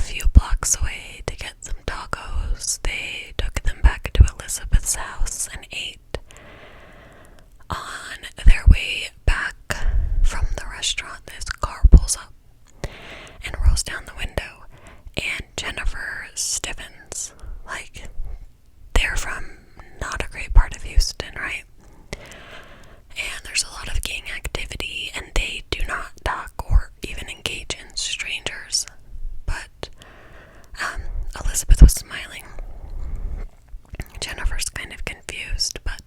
few blocks away to get some tacos. They took them back to Elizabeth's house and ate. On their way back from the restaurant, this car pulls up and rolls down the window, and Jennifer stiffens. Like, they're from not a great part of Houston, right? And there's a lot of gang activity, and they do not talk or even engage in strangers. But Elizabeth was smiling. Jennifer's kind of confused, but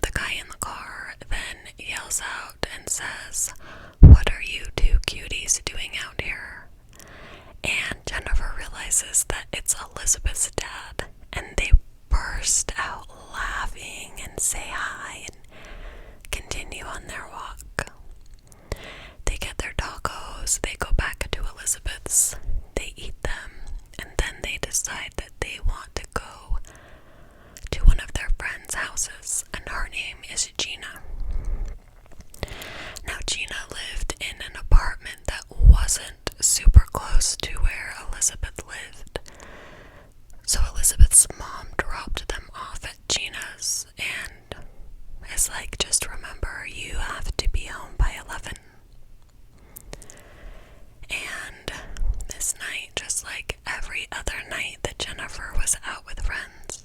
the guy in the car then yells out and says, "What are you two cuties doing out here?" And Jennifer realizes that it's Elizabeth's dad, and they burst out laughing and say hi and continue on their walk. They get their tacos, they go back to Elizabeth's, they eat them, and then they decide that they want to go to one of their friends' houses, and her name is Gina. Now, Gina lived in an apartment that wasn't super close to where Elizabeth lived. So Elizabeth's mom dropped them off at Gina's and is like, "Just remember, you have to be home by 11. And this night, just like every other night that Jennifer was out with friends,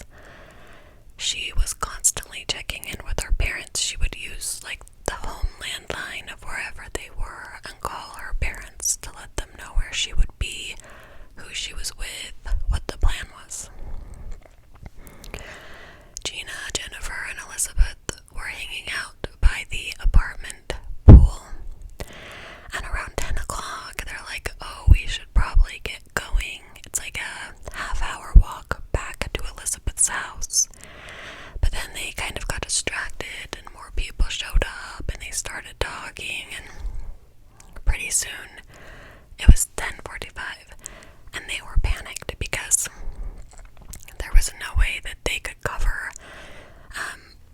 she was constantly checking in with her parents. She would use like the home landline of wherever they were and call her parents to let them know where she would be, who she was with, what the plan was. Gina, Jennifer, and Elizabeth were hanging out by the apartment pool. And around 10 o'clock, they're like, "Oh, we should probably get going." It's like a half-hour walk back to Elizabeth's house. But then they kind of got distracted and more people showed up and they started talking, and pretty soon it was 10:45 and they were panicked because there was no way that they could cover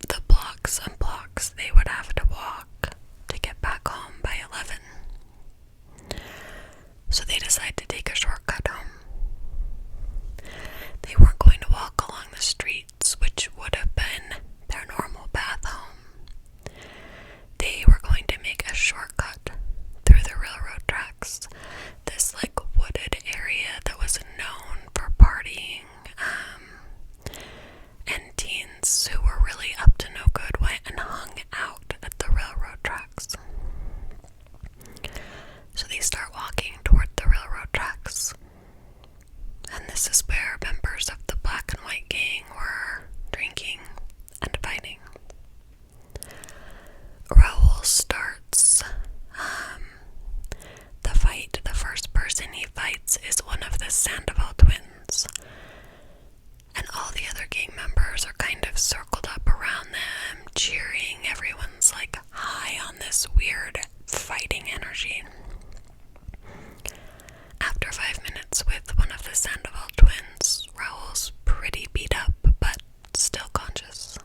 the blocks and blocks they would have to walk to get back home by 11. So they decided to take a shortcut home. They weren't going to walk along the streets, which would have been their normal path home. They were going to make a shortcut through the railroad tracks, this like wooded area that was known for partying, and teens who were really up to no good went and hung out at the railroad tracks. So they start walking toward the railroad tracks. And this is where members of the black and white gang were drinking and fighting. Raul starts the fight. The first person he fights is one of the Sandoval twins. And all the other gang members are kind of circled up around them, cheering. Everyone's like high on this weird fighting energy. After 5 minutes with one of the Sandoval twins, Raul's pretty beat up, but still conscious.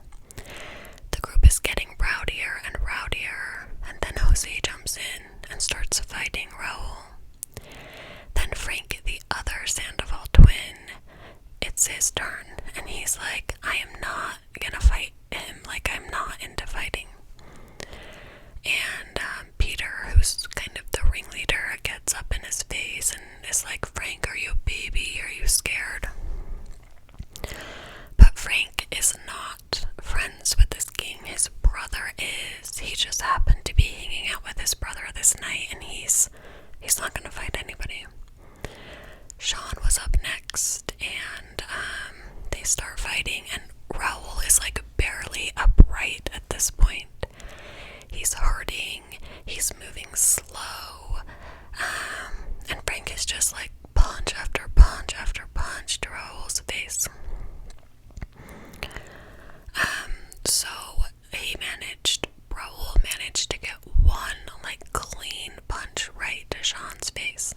The group is getting rowdier and rowdier, and then Jose jumps in and starts fighting Raul. Then Frank, the other Sandoval twin, it's his turn, and he's like, "I am not gonna fight him, like I'm not into fighting." And Peter, who's kind of the ringleader, gets up in his face and is like, "Frank, are you a baby? Are you scared?" But Frank is not friends with this gang. His brother is. He just happened to be hanging out with his brother this night, and he's not gonna fight anybody. Sean was up next, and they start fighting, and Raul is like barely upright at this point. He's hurting, he's moving slow, and Frank is just like punch after punch after punch to Raul's face. So Raul managed to get one like clean punch right to Sean's face,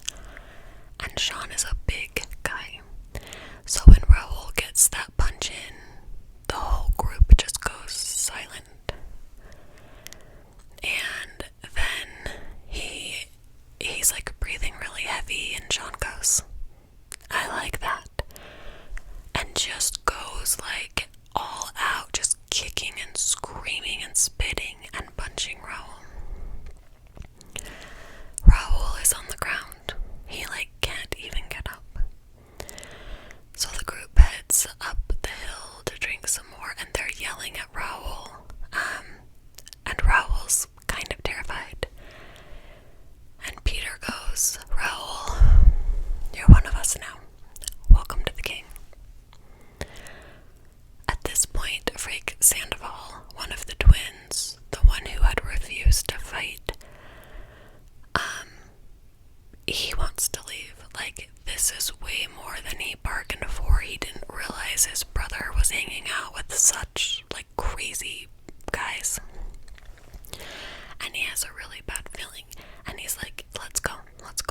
now. Welcome to the king. At this point, Frank Sandoval, one of the twins, the one who had refused to fight, he wants to leave. Like, this is way more than he bargained for. He didn't realize his brother was hanging out with such, like, crazy guys. And he has a really bad feeling. And he's like, let's go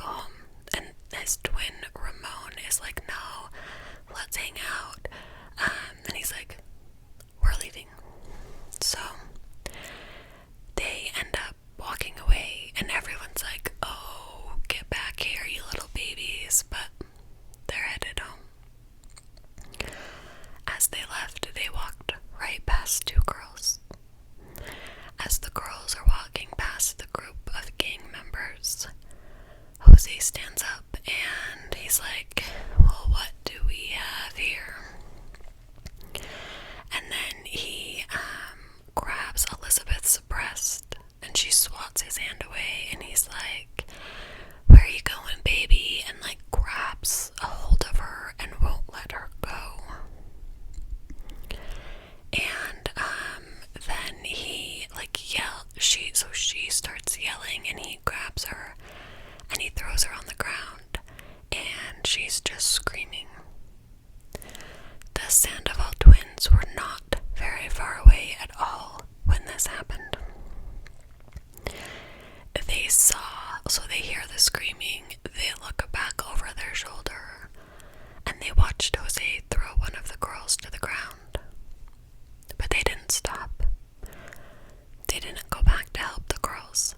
home. And his twin, Ramon, is like, no, let's hang out. And he's like, we're leaving. So they end up walking away, and everyone's like, oh, get back here, you little babies. But they're headed home. As they left, they walked right past two girls. As the girls are walking past the group of gang members, Jose stands up and he's like, well, what do we have here? And then he grabs Elizabeth's breast and she swats his hand away, and he's like, where are you going, baby? And like grabs a hold of her and won't let her go. And then he like yells, she starts yelling, and he grabs her and he throws her on the ground, and she's just screaming. The Sandoval twins were not very far away at all when this happened. They hear the screaming, they look back over their shoulder, and they watched Jose throw one of the girls to the ground. But they didn't stop. They didn't go back to help the girls.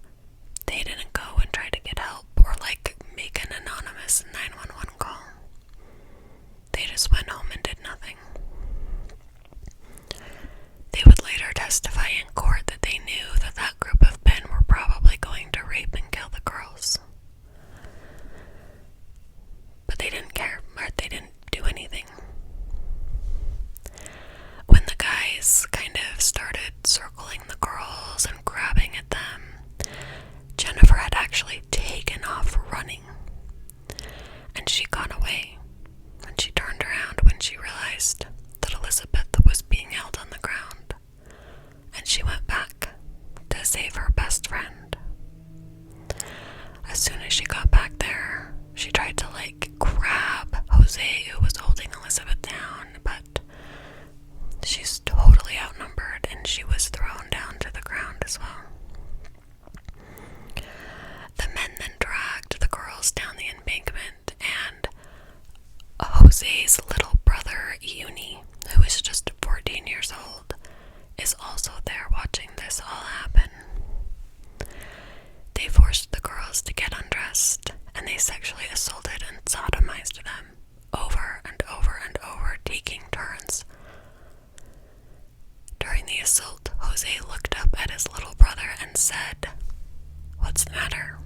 They didn't go and try to get help or like make an anonymous 911 call. They just went home and did nothing. They would later testify in court that they knew that that group of men were probably going to rape and kill the girls. But they didn't care, or they didn't do anything. When the guys kind of started circling the girls and grabbing at them, Jennifer had actually taken off running, and she got away. And she turned around when she realized that Elizabeth was being held on the ground, and she went back to save her best friend. As soon as she got back there, she tried to like grab Jose, who was holding Elizabeth down, but she's totally outnumbered, and she was thrown down to the ground as well. The men then dragged the girls down the embankment, and Jose's little brother, Uni, who is just 14 years old, is also there watching this all happen. They forced the girls to get undressed, and they sexually assaulted and sodomized them over and over and over, taking turns. During the assault, Jose looked up at his little brother and said, "What's the matter?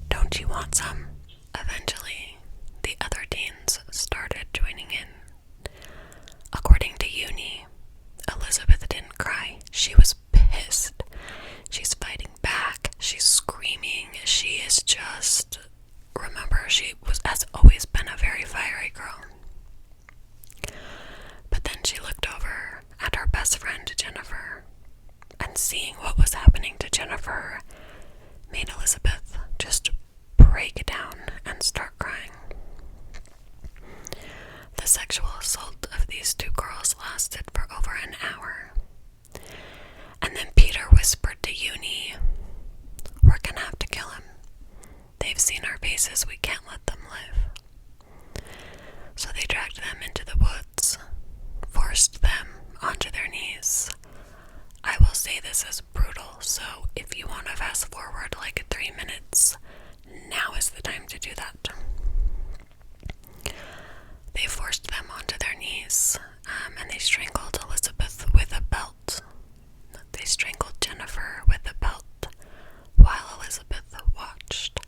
Don't you want some?" Eventually, the other teens started joining in. According to Uni, Elizabeth didn't cry. She was pissed. She's fighting back. She's screaming. She is just... Remember, has always been a very fiery girl. But then she looked over at her best friend, Jennifer, and seeing what was happening to Jennifer made Elizabeth just break down and start crying. The sexual assault of these two girls lasted for over an hour. And then Peter whispered to Uni, "We're gonna have to kill him. They've seen our faces, we can't let them live." So they dragged them into the woods, forced them onto their knees. I will say this is brutal, so if you want to fast forward like 3 minutes, now is the time to do that. They forced them onto their knees, and they strangled Elizabeth with a belt. They strangled Jennifer with a belt while Elizabeth watched.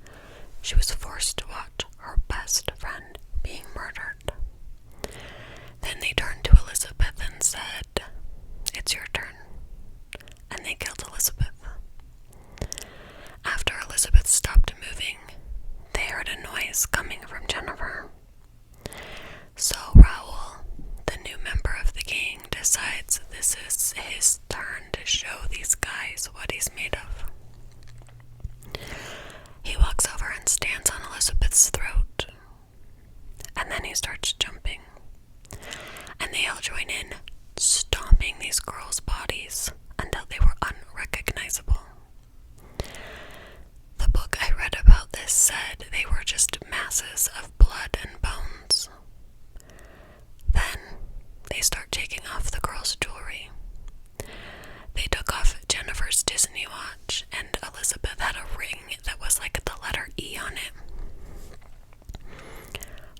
She was forced to watch her best friend being murdered. Then they turned to Elizabeth and said, "It's your turn." And they killed Elizabeth. After Elizabeth stopped moving, they heard a noise coming from Jennifer. starts jumping. And they all join in, stomping these girls' bodies until they were unrecognizable. The book I read about this said they were just masses of blood and bones. Then they start taking off the girls' jewelry. They took off Jennifer's Disney watch, and Elizabeth had a ring that was like the letter E on it.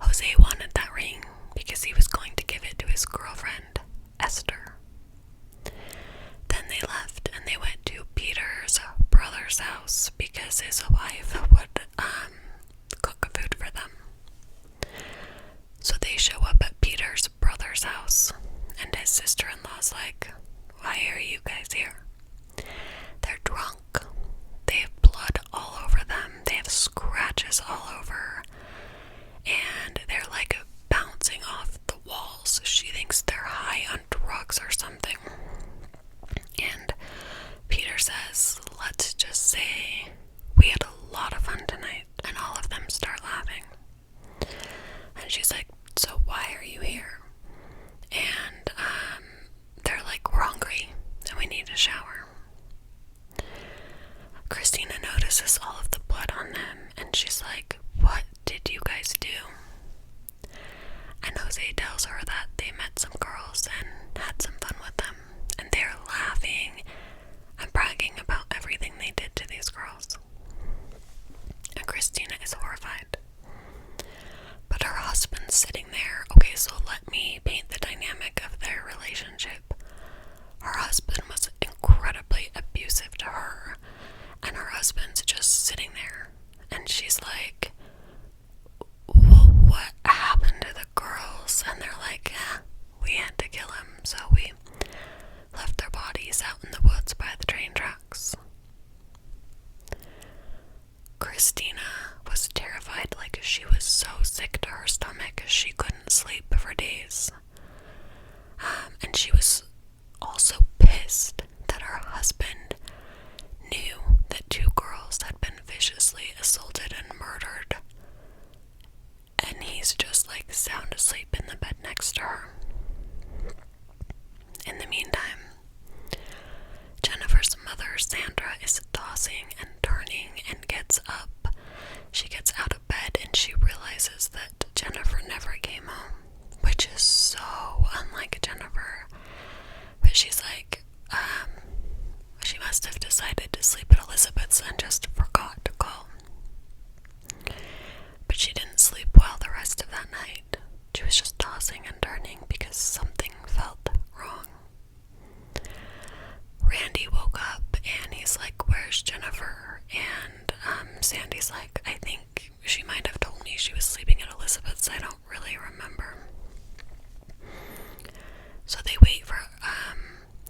Jose wanted that ring because he was going to give it to his girlfriend, Esther. Then they left and they went to Peter's brother's house because his wife would cook food for them. So they show up at Peter's brother's house, and his sister-in-law's like, "Why are you guys here?" They're drunk. They have blood all over them. They have scratches all over. And they're like bouncing off the walls. She thinks they're high on drugs or something. And Peter says, "Let's just say we had a lot of fun tonight." And all of them start laughing. And she's like, "So why are you here?" And they're like, "We're hungry and we need a shower." Christina notices all of the blood on them, and she's like, "What did you guys do?" And Jose tells her that they met some girls and had some fun with them, and they're laughing and bragging about everything they did to these girls. And Christina is horrified. But her husband's sitting there. Okay, so let me paint the dynamic of their relationship. Her husband was incredibly abusive to her, and her husband's just sitting there, and she's like, "Well, what happened to the girls?" And they're like, "We had to kill him, so we left their bodies out in the woods by the train tracks." Christina was terrified, like she was so sick to her stomach she couldn't sleep for days. And she was also pissed that her husband knew that two girls had been viciously assaulted and murdered, and he's just like sound asleep in the bed next to her. In the meantime, Jennifer's mother, Sandra, is tossing and turning and gets up. She gets out of bed and she realizes that Jennifer never came home, which is so unlike Jennifer. But she's like, she must have decided to sleep at Elizabeth's and just forgot to call. But she didn't sleep well the rest of that night. She was just tossing and turning because something felt wrong. Randy woke up and he's like, "Where's Jennifer?" And Sandy's like, "I think she might have told me she was sleeping at Elizabeth's. I don't really remember." So they wait for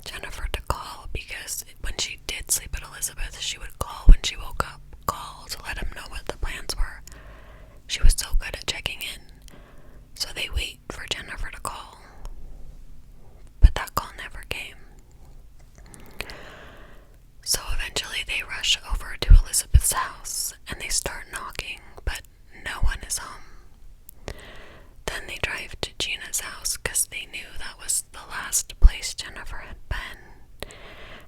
Jennifer to call, because when she did sleep at Elizabeth, she would call when she woke up, call to let him know what the plans were. She was so good at checking in. So they wait for Jennifer to call, but that call never came. So eventually they rush over to Elizabeth's house and they start knocking, but no one is home. Then they drive to Gina's house because they knew that was the last place Jennifer had been.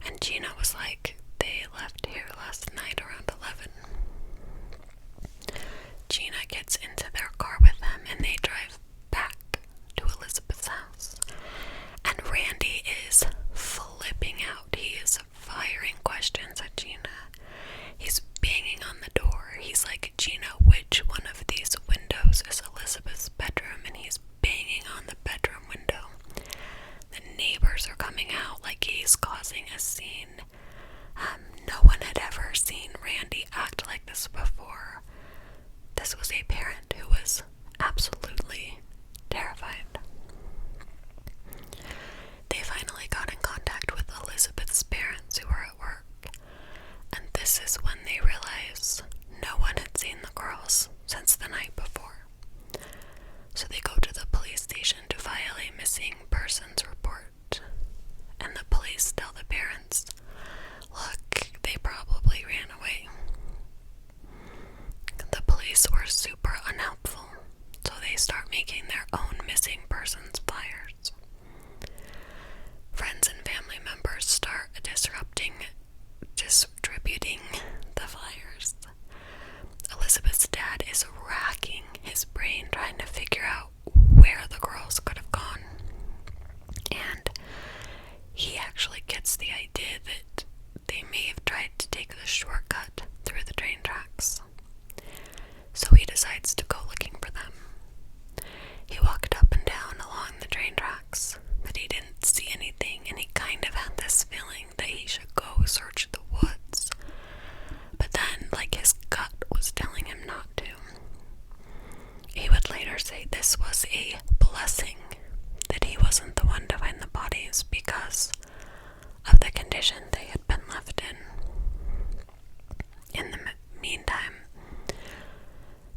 And Gina was like, "They left here last night around 11. Gina gets into their car with them a blessing that he wasn't the one to find the bodies because of the condition they had been left in. In the meantime,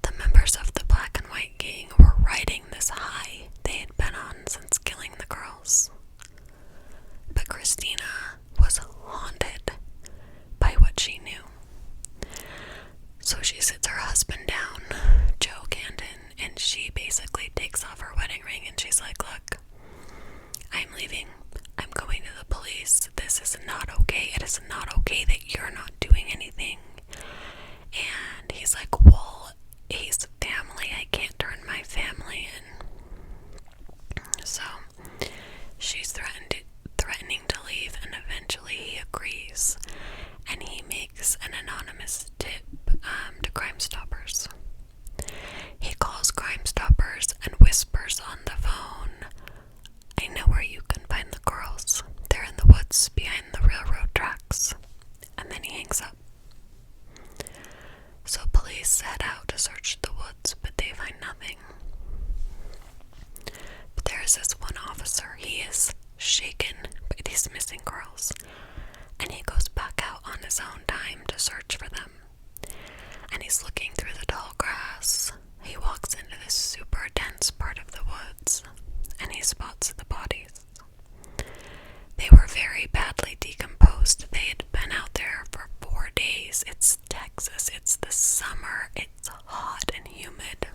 the members of the Black and White gang were riding this high they had been on since killing the girls. But Christina was haunted by what she knew. So she sits her husband down, Joe Canton, and she basically takes off her wedding ring and she's like, look, I'm leaving. I'm going to the police. This is not okay. It is not okay that you're not doing anything. And he's like, well, he's family. I can't turn my family in. So she's threatening to leave, and eventually he agrees. And he makes an anonymous tip to Crime Stoppers. He calls Crime Stoppers and whispers on the phone, I know where you can find the girls. They're in the woods behind the railroad tracks. And then he hangs up. So police head out to search the woods, but they find nothing. But there is this one officer. He is shaken by these missing girls. And he goes back out on his own time to search for them. And he's looking through the tall grass. He walks into this super dense part of the woods, and he spots the bodies. They were very badly decomposed. They had been out there for 4 days. It's Texas. It's the summer. It's hot and humid.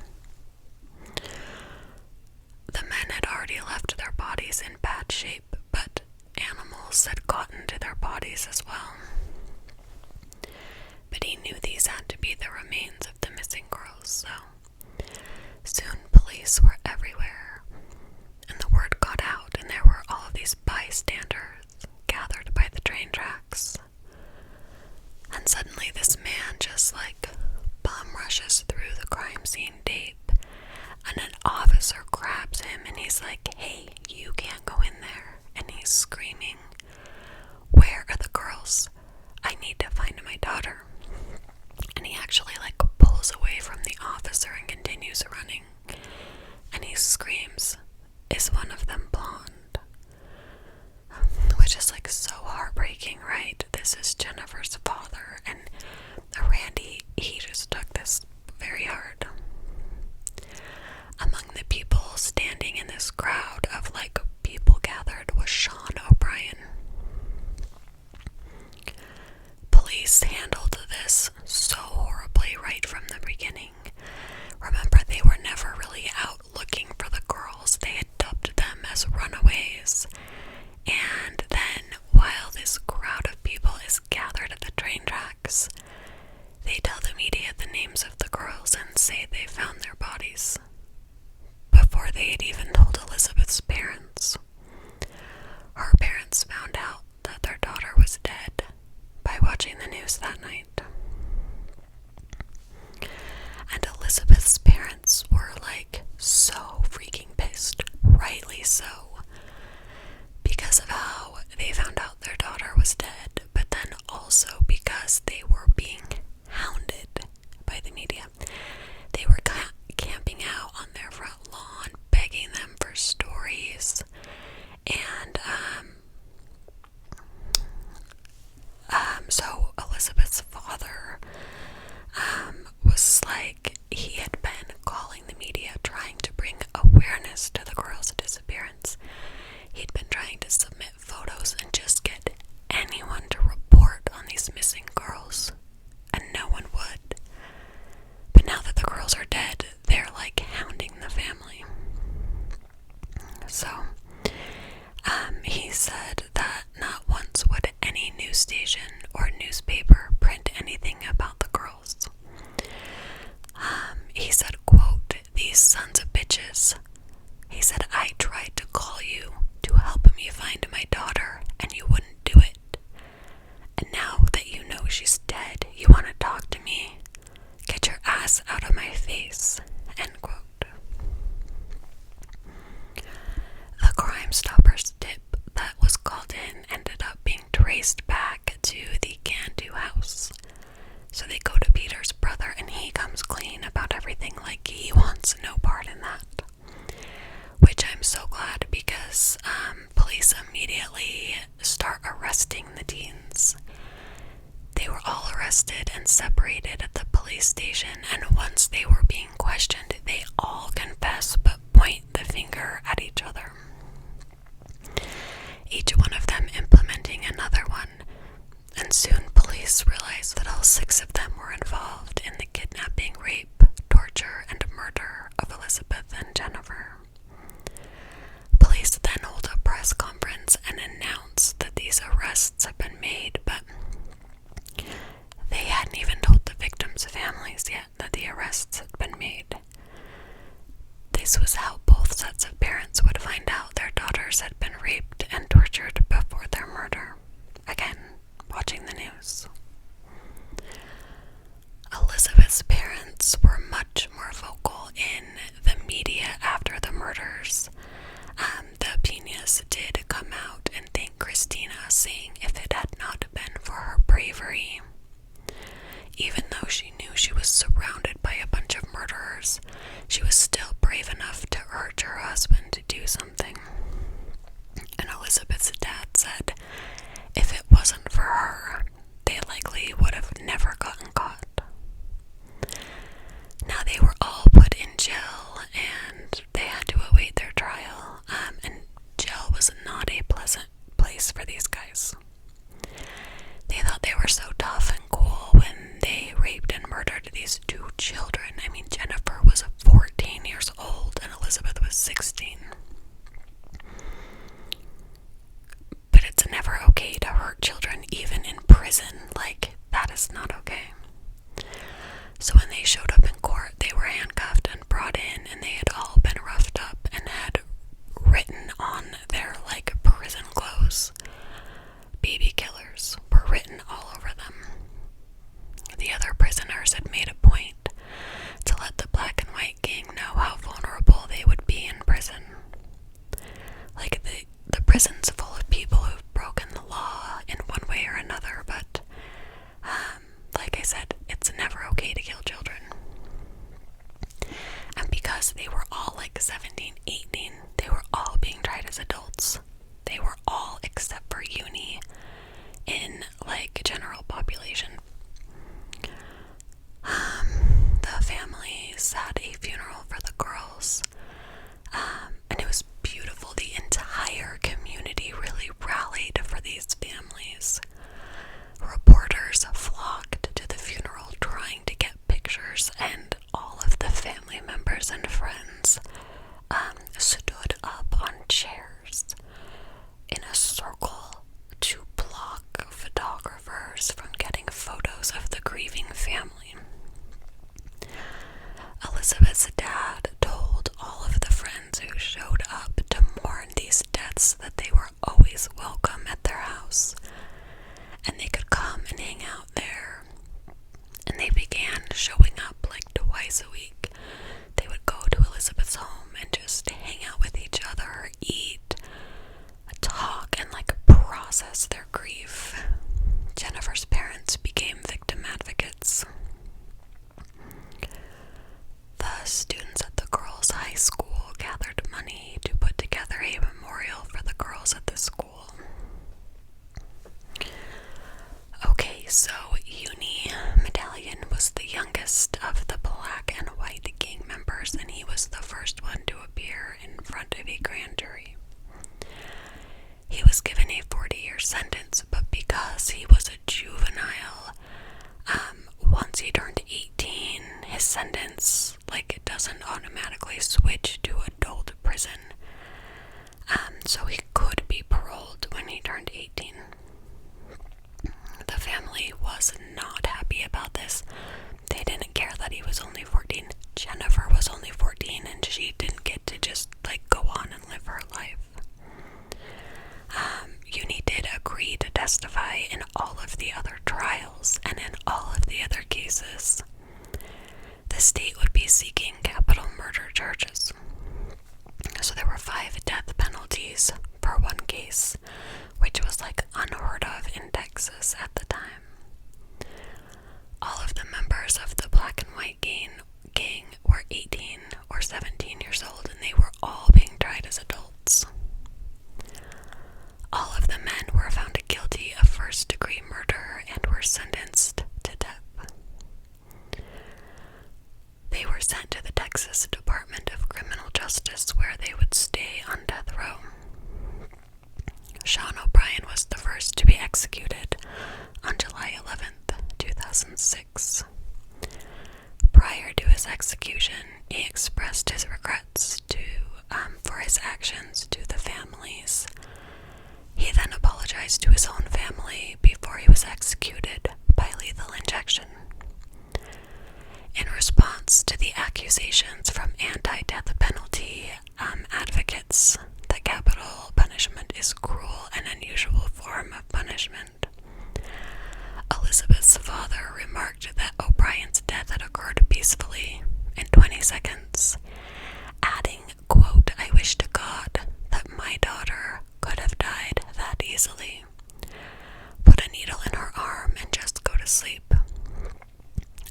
The men had already left their bodies in bad shape, but animals had gotten to their bodies as well. But he knew these had to be the remains of the missing girls, so soon police were everywhere, and the word got out, and there were all of these bystanders gathered by the train tracks. And suddenly this man just bum rushes through the crime scene tape, and an officer grabs him and he's like, hey, you can't go in there. And he's screaming, where are the girls? I need to find my daughter. And he actually pulls away from the officer and continues running. And he screams, is one of them blonde? Which is so heartbreaking, right? This is Jennifer's father, and Randy, he just took this very hard. Among the people standing in this crowd of people gathered was Sean O'Brien. Police handled this so horribly right from the beginning. Remember, they were never really out looking for the girls. They had dubbed them as runaways. And then, while this crowd of people is gathered at the train tracks, they tell the media the names of the girls and say they found their bodies before they had even told Elizabeth's parents. Her parents found out that their daughter was dead by watching the news that night. And Elizabeth's parents were so freaking pissed, rightly so, because of how they found out their daughter was dead, but then also because they were being hounded by the media. They were camping out on their front lawn, begging them for stories, and so Elizabeth's father was he had been calling the media, trying to bring awareness to the girl's disappearance. He'd been trying to submit photos and just get anyone to report on these missing girls, and no one would. But now that the girls are dead, they're hounding the family. So, he said that not once would any news station or newspaper print anything about the girls. He said, quote, these sons of bitches. He said, I tried to call you to help me find my daughter, and you wouldn't do it. And now that you know she's dead, you want to talk to me? Get your ass out of my face, end quote. The Crime Stoppers tip that was called in ended up being traced back to the Cantu house. So they go to Peter's brother, and he comes clean about everything, he wants no part in that. immediately start arresting the teens. They were all arrested and separated at the police station, and once they were being questioned, they all confess but point the finger at each other. Each one of them implementing another one, and soon police realized that all 6 of them were involved in the kidnapping, rape, torture, and murder of Elizabeth and Jennifer. Police then hold a press conference and announce that these arrests have been made, but they hadn't even told the victims' families yet that the arrests had been made. This was how both sets of parents would find out their daughters had been raped and tortured before their murder. Again, watching the news. Elizabeth's parents were much more vocal in the media after the murders. The Peñas did come out and thank Christina, saying if it had not been for her bravery, even though she knew she was surrounded by a bunch of murderers, she was still brave enough to urge her husband to do something. And Elizabeth's dad said if it wasn't for her, they likely would have never gotten caught. Now they were all put in jail and they had to await their trial, and jail was not a pleasant place for these guys. They thought they were so tough and cool when they raped and murdered these 2 children. I mean, Jennifer was 14 years old and Elizabeth was 16. But it's never okay to hurt children, even in prison. Like, that is not okay. So when they showed up in court, they were handcuffed and brought in, and they had all been roughed up and had written on their, prison clothes. Baby killers were written all over them. The other prisoners had made a point to let the black and white gang know how vulnerable they would be in prison. The prison's full of people who've broken the law in one way or another, but like I said, it's never okay to kill children. And because they were all 17, 18, they were all being tried as adults. They were all, except for Uni, in general population. The families had a funeral for the girls, and it was beautiful. The entire community really rallied for these families. Reporters flocked to the funeral trying to get pictures, and all of the family members and friends stood up on chairs in a circle to block photographers from getting photos of the grieving family. Elizabeth's dad told all of the friends who showed up to mourn these deaths that they were always welcome at their house, and they could come and hang out there. And they began showing up twice a week. They would go to Elizabeth's home and just hang out with each other, eat, talk, and process their grief. Jennifer's parents became victim advocates. The students at the girls' high school gathered money to put together a memorial for the girls at the school. Okay, so Uni Medallion was the youngest of the black and white gang members, and he was the first one to appear in front of a grand jury. He was given a 40-year sentence, but because he was a juvenile, once he turned 18, his sentence, it doesn't automatically switch to adult prison. So he could be paroled when he turned 18. The family was not happy about this. They didn't care that he was only 14. Jennifer was only 14, and she didn't get to just, go on and live her life. Uni did agree to testify in all of the other trials and in all of the other cases. The state would be seeking capital murder charges. So there were 5 death penalties for one case, which was unheard of in Texas at the time. All of the members of the black and white gang were 18 or 17 years old, and they were all being tried were sentenced to death. They were sent to the Texas Department of Criminal Justice, where they would stay on death row. Sean O'Brien was the first to be executed on July 11th, 2006. Prior to his execution, he expressed his regrets for his actions to the families. He then apologized to his own family before he was executed by lethal injection. In response to the accusations from anti-death penalty advocates that capital punishment is cruel and unusual form of punishment, Elizabeth's father remarked that O'Brien's death had occurred peacefully in 20 seconds, adding, quote, "I wish to God that my daughter could have died that easily. Put a needle in her arm and just go to sleep.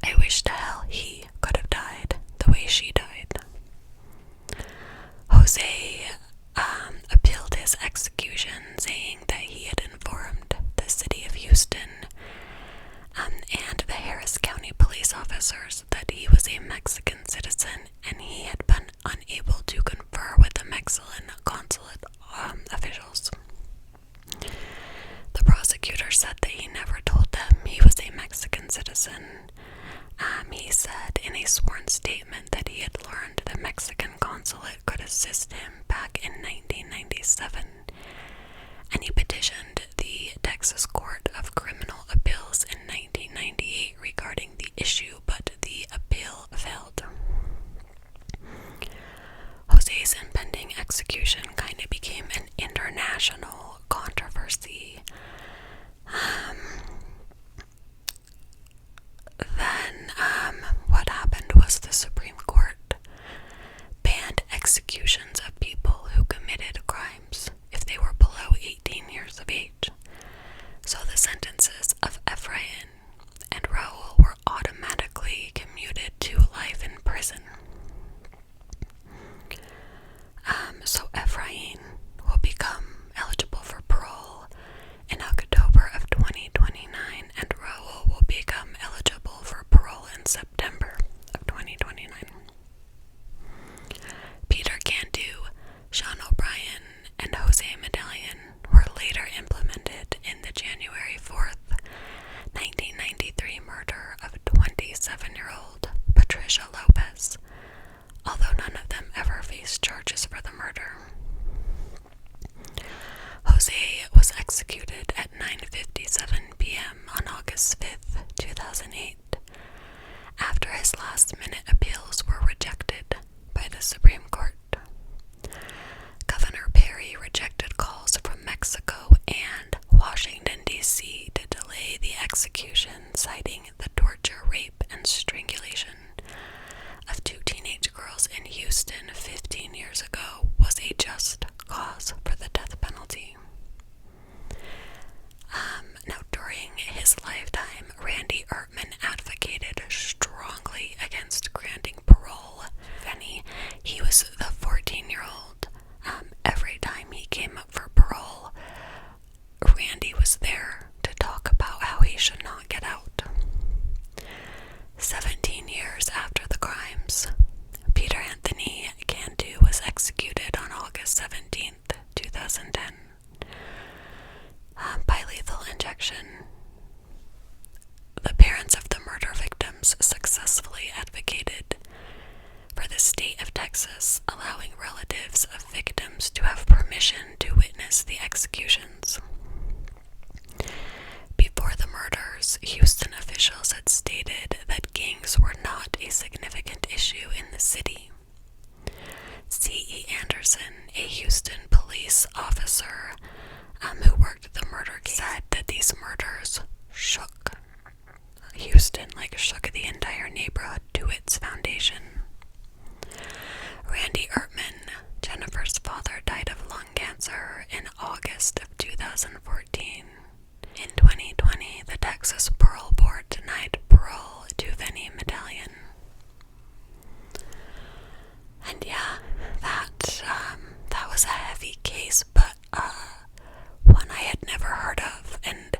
I wish to hell he could have died the way she died." Jose appealed his execution, saying that he had informed the city of Houston and the Harris County police officers that he was a Mexican citizen, and he had been unable to confer with the Mexican consulate officials. The prosecutor said that he never told them he was a Mexican citizen. He said in a sworn statement that he had learned the Mexican consulate could assist him back in 1997, and he petitioned the Texas Court of Criminal Appeals in 1998 regarding the issue, but the appeal failed. Jose's impending execution kind of became an international controversy. Then what happened was the Supreme Court banned executions of people who committed crimes if they were below 18 years of age. So the sentences of Efrain and Raul were automatically commuted to life in prison. So Efrain will become eligible for parole in October of 2029, and Raul will become eligible for parole in September of 2029. Peter Cantu, Sean O'Brien, and Jose Medallion were later implemented in the January 4th, 1993 murder of 27-year-old Patricia Lopez, although none of them ever faced charges for the murder. Jose was executed at 9:57 p.m. on August 5th, 2008, after his last-minute appeals were rejected by the Supreme Court. Governor Perry rejected calls from Mexico and Washington, D.C. to delay the execution, citing the torture, rape, and strangulation of 2 teenage girls in Houston 15 years ago was a just cause for the death penalty. Now, during his lifetime, Randy Ertman advocated strongly against granting parole. He was the 14-year-old. Every time he came up for parole, Randy was there to talk about how he should not get out. 17 years after the crimes, Peter Anthony Cantu was executed on August 17th, 2010, by lethal injection. The parents of the murder victims successfully advocated for the state of Texas allowing relatives of victims to have permission to witness the executions. Before the murders, Houston officials had stated that gangs were not a significant issue in the city. C.E. Anderson, a Houston police officer who worked the murder case, said that these murders shook Houston, shook the entire neighborhood to its foundation. Randy Ertman, Jennifer's father, died of lung cancer in August of 2014. In 2020, the Texas Parole Board denied parole to Venny Medallion. And yeah, that was a heavy case, but one I had never heard of, and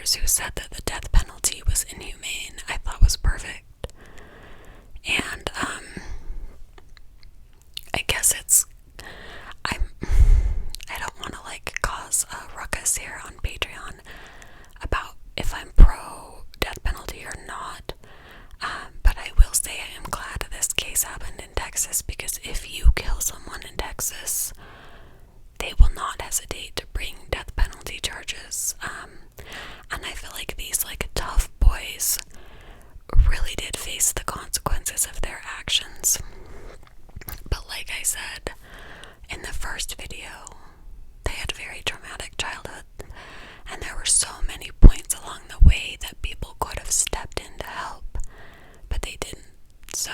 senators who said that the death penalty was inhumane, I thought was perfect. And I guess I don't want to cause a ruckus here on Patreon about if I'm pro death penalty or not. But I will say I am glad this case happened in Texas, because if you kill someone in Texas, they will not hesitate to bring death penalty charges. And I feel like these tough boys really did face the consequences of their actions. But like I said in the first video, they had very traumatic childhood, and there were so many points along the way that people could have stepped in to help, but they didn't. So